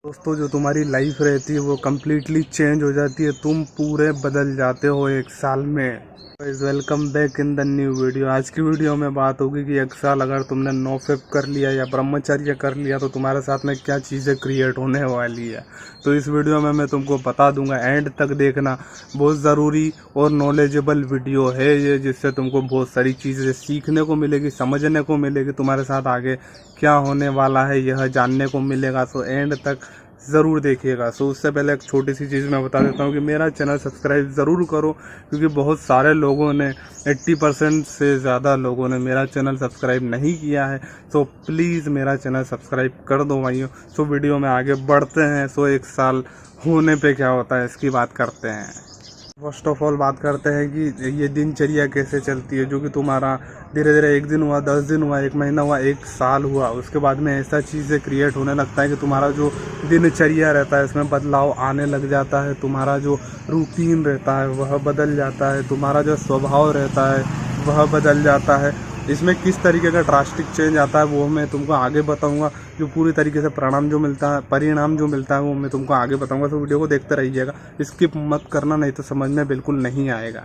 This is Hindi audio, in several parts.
दोस्तों, जो तुम्हारी लाइफ रहती है वो कम्प्लीटली चेंज हो जाती है। तुम पूरे बदल जाते हो एक साल में। Welcome back in the new video. आज की वीडियो में बात होगी कि एक साल अगर तुमने नोफेप कर लिया या ब्रह्मचर्य कर लिया तो तुम्हारे साथ में क्या चीज़ें क्रिएट होने वाली है। तो इस वीडियो में मैं तुमको बता दूंगा, एंड तक देखना। बहुत ज़रूरी और नॉलेजेबल वीडियो है ये, जिससे तुमको बहुत सारी चीज़ें सीखने को मिलेगी, समझने को मिलेगी, तुम्हारे साथ आगे क्या होने वाला है यह जानने को मिलेगा। सो एंड तक ज़रूर देखिएगा। सो उससे पहले एक छोटी सी चीज़ मैं बता देता हूँ कि मेरा चैनल सब्सक्राइब ज़रूर करो, क्योंकि बहुत सारे लोगों ने 80% से ज़्यादा लोगों ने मेरा चैनल सब्सक्राइब नहीं किया है। सो प्लीज़ मेरा चैनल सब्सक्राइब कर दो भाइयों। सो वीडियो में आगे बढ़ते हैं। सो एक साल होने पे क्या होता है इसकी बात करते हैं। फर्स्ट ऑफ ऑल बात करते हैं कि ये दिनचर्या कैसे चलती है, जो कि तुम्हारा धीरे धीरे 1 दिन हुआ, 10 दिन हुआ, 1 महीना हुआ, 1 साल हुआ, उसके बाद में ऐसा चीज़ें क्रिएट होने लगता है कि तुम्हारा जो दिनचर्या रहता है इसमें बदलाव आने लग जाता है। तुम्हारा जो रूटीन रहता है वह बदल जाता है, तुम्हारा जो स्वभाव रहता है वह बदल जाता है। इसमें किस तरीके का ड्रास्टिक चेंज आता है वो मैं तुमको आगे बताऊंगा। जो पूरी तरीके से परिणाम जो मिलता है वो मैं तुमको आगे बताऊंगा। तो वीडियो को देखते रहिएगा, स्किप मत करना, नहीं तो समझ में बिल्कुल नहीं आएगा।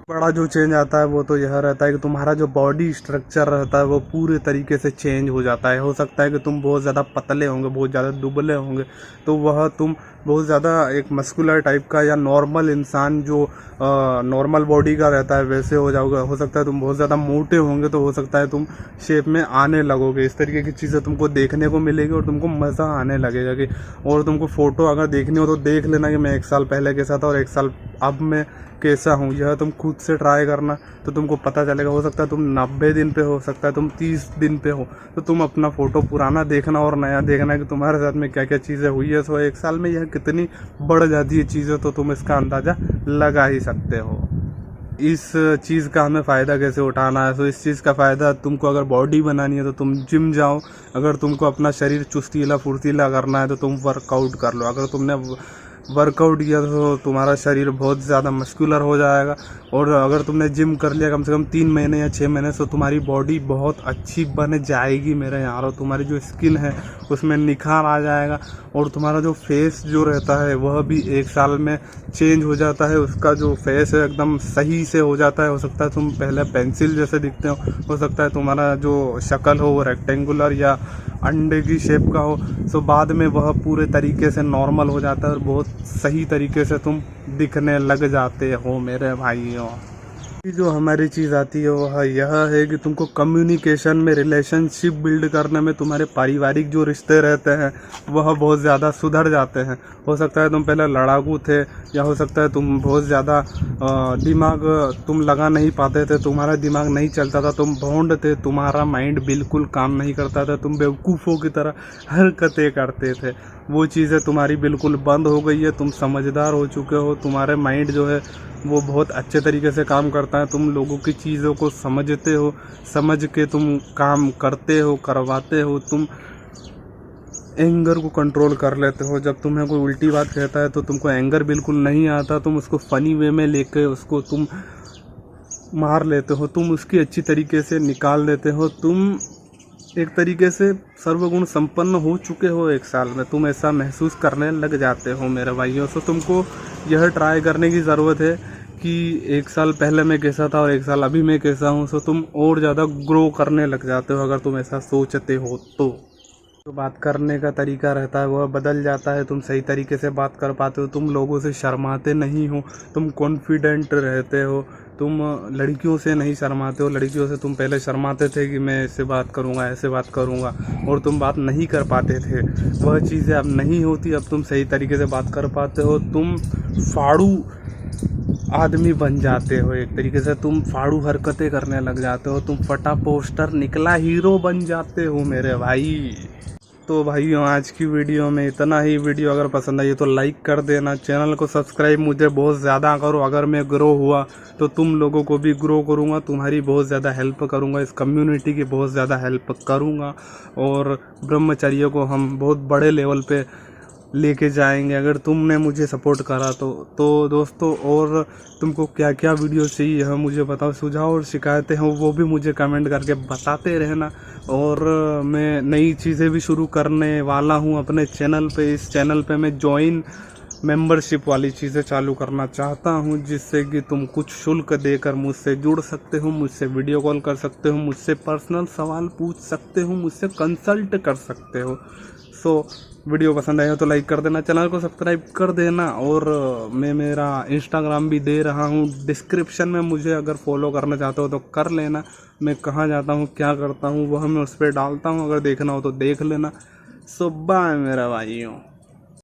बड़ा जो चेंज आता है वो तो यह रहता है कि तुम्हारा जो बॉडी स्ट्रक्चर रहता है वो पूरे तरीके से चेंज हो जाता है। हो सकता है कि तुम बहुत ज़्यादा पतले होंगे, बहुत ज़्यादा दुबले होंगे, तो वह तुम बहुत ज़्यादा एक मस्कुलर टाइप का या नॉर्मल इंसान जो नॉर्मल बॉडी का रहता है वैसे हो जाओगे। हो सकता है तुम बहुत ज़्यादा मोटे होंगे, तो हो सकता है तुम शेप में आने लगोगे। इस तरीके की चीज़ें तुमको देखने को मिलेगी और तुमको मज़ा आने लगेगा कि और तुमको फ़ोटो अगर देखनी हो तो देख लेना कि मैं 1 साल पहले कैसा था और 1 साल अब मैं कैसा हूँ। यह तुम खुद से ट्राई करना तो तुमको पता चलेगा। हो सकता है तुम 90 दिन पे, हो सकता है तुम 30 दिन पे हो, तो तुम अपना फ़ोटो पुराना देखना और नया देखना कि तुम्हारे साथ में क्या क्या चीज़ें हुई है। सो 1 साल में यह कितनी बढ़ जाती है चीज़ें, तो तुम इसका अंदाज़ा लगा ही सकते हो। इस चीज़ का हमें फ़ायदा कैसे उठाना है। तो इस चीज़ का फ़ायदा, तुमको अगर बॉडी बनानी है तो तुम जिम जाओ। अगर तुमको अपना शरीर चुस्तीला फुर्तीला करना है तो तुम वर्कआउट कर लो। अगर तुमने वर्कआउट किया तो तुम्हारा शरीर बहुत ज़्यादा मस्कुलर हो जाएगा। और अगर तुमने जिम कर लिया कम से कम 3 महीने या 6 महीने, तो तुम्हारी बॉडी बहुत अच्छी बन जाएगी मेरे यार। और तुम्हारी जो स्किन है उसमें निखार आ जाएगा और तुम्हारा जो फेस जो रहता है वह भी 1 साल में चेंज हो जाता है। उसका जो फेस है एकदम सही से हो जाता है। हो सकता है तुम पहले पेंसिल जैसे दिखते हो सकता है तुम्हारा जो शक्ल हो वो रेक्टेंगुलर या अंडे की शेप का हो। सो बाद में वह पूरे तरीके से नॉर्मल हो जाता है और बहुत सही तरीके से तुम दिखने लग जाते हो मेरे भाइयों। जो हमारी चीज़ आती है वह यह है कि तुमको कम्युनिकेशन में, रिलेशनशिप बिल्ड करने में, तुम्हारे पारिवारिक जो रिश्ते रहते हैं वह बहुत ज़्यादा सुधर जाते हैं। हो सकता है तुम पहले लड़ाकू थे, या हो सकता है तुम बहुत ज़्यादा दिमाग तुम लगा नहीं पाते थे, तुम्हारा दिमाग नहीं चलता था, तुम भोंड थे, तुम्हारा माइंड बिल्कुल काम नहीं करता था, तुम बेवकूफ़ों की तरह हरकतें करते थे। वो चीज़ें तुम्हारी बिल्कुल बंद हो गई है। तुम समझदार हो चुके हो। तुम्हारे माइंड जो है वो बहुत अच्छे तरीके से काम करता है। तुम लोगों की चीज़ों को समझते हो, समझ के तुम काम करते हो, करवाते हो। तुम एंगर को कंट्रोल कर लेते हो। जब तुम्हें कोई उल्टी बात कहता है तो तुमको एंगर बिल्कुल नहीं आता, तुम उसको फ़नी वे में लेके उसको तुम मार लेते हो, तुम उसकी अच्छी तरीके से निकाल देते हो। तुम एक तरीके से सर्वगुण संपन्न हो चुके हो 1 साल में। तुम ऐसा महसूस करने लग जाते हो मेरे भाइयों। सो तुमको यह ट्राई करने की ज़रूरत है कि 1 साल पहले मैं कैसा था और 1 साल अभी मैं कैसा हूँ। सो तुम और ज़्यादा ग्रो करने लग जाते हो अगर तुम ऐसा सोचते हो तो। जो बात करने का तरीका रहता है वह बदल जाता है। तुम सही तरीके से बात कर पाते हो, तुम लोगों से शर्माते नहीं हो, तुम कॉन्फिडेंट रहते हो, तुम लड़कियों से नहीं शर्माते हो। लड़कियों से तुम पहले शर्माते थे कि मैं ऐसे बात करूँगा, ऐसे बात करूँगा, और तुम बात नहीं कर पाते थे। वह चीज़ें अब नहीं होती, अब तुम सही तरीके से बात कर पाते हो। तुम फाड़ू आदमी बन जाते हो। एक तरीके से तुम फाड़ू हरकतें करने लग जाते हो। तुम फटा पोस्टर निकला हीरो बन जाते हो मेरे भाई। तो भाइयों, आज की वीडियो में इतना ही। वीडियो अगर पसंद आई तो लाइक कर देना, चैनल को सब्सक्राइब मुझे बहुत ज़्यादा करो। अगर मैं ग्रो हुआ तो तुम लोगों को भी ग्रो करूँगा, तुम्हारी बहुत ज़्यादा हेल्प करूँगा, इस कम्युनिटी की बहुत ज़्यादा हेल्प करूँगा, और ब्रह्मचर्य को हम बहुत बड़े लेवल पे लेके जाएंगे अगर तुमने मुझे सपोर्ट करा तो दोस्तों, और तुमको क्या क्या वीडियो चाहिए है मुझे बताओ, सुझाव और शिकायतें हैं वो भी मुझे कमेंट करके बताते रहना। और मैं नई चीज़ें भी शुरू करने वाला हूँ अपने चैनल पे। इस चैनल पे मैं जॉइन मेंबरशिप वाली चीज़ें चालू करना चाहता हूं, जिससे कि तुम कुछ शुल्क देकर मुझसे जुड़ सकते हो, मुझसे वीडियो कॉल कर सकते हो, मुझसे पर्सनल सवाल पूछ सकते हो, मुझसे कंसल्ट कर सकते हो। सो वीडियो पसंद आया तो लाइक कर देना, चैनल को सब्सक्राइब कर देना। और मैं मेरा इंस्टाग्राम भी दे रहा हूँ डिस्क्रिप्शन में, मुझे अगर फॉलो करना चाहते हो तो कर लेना। मैं कहाँ जाता हूँ क्या करता हूँ वह मैं उस पर डालता हूँ, अगर देखना हो तो देख लेना। सो बाय मेरा भाइयों।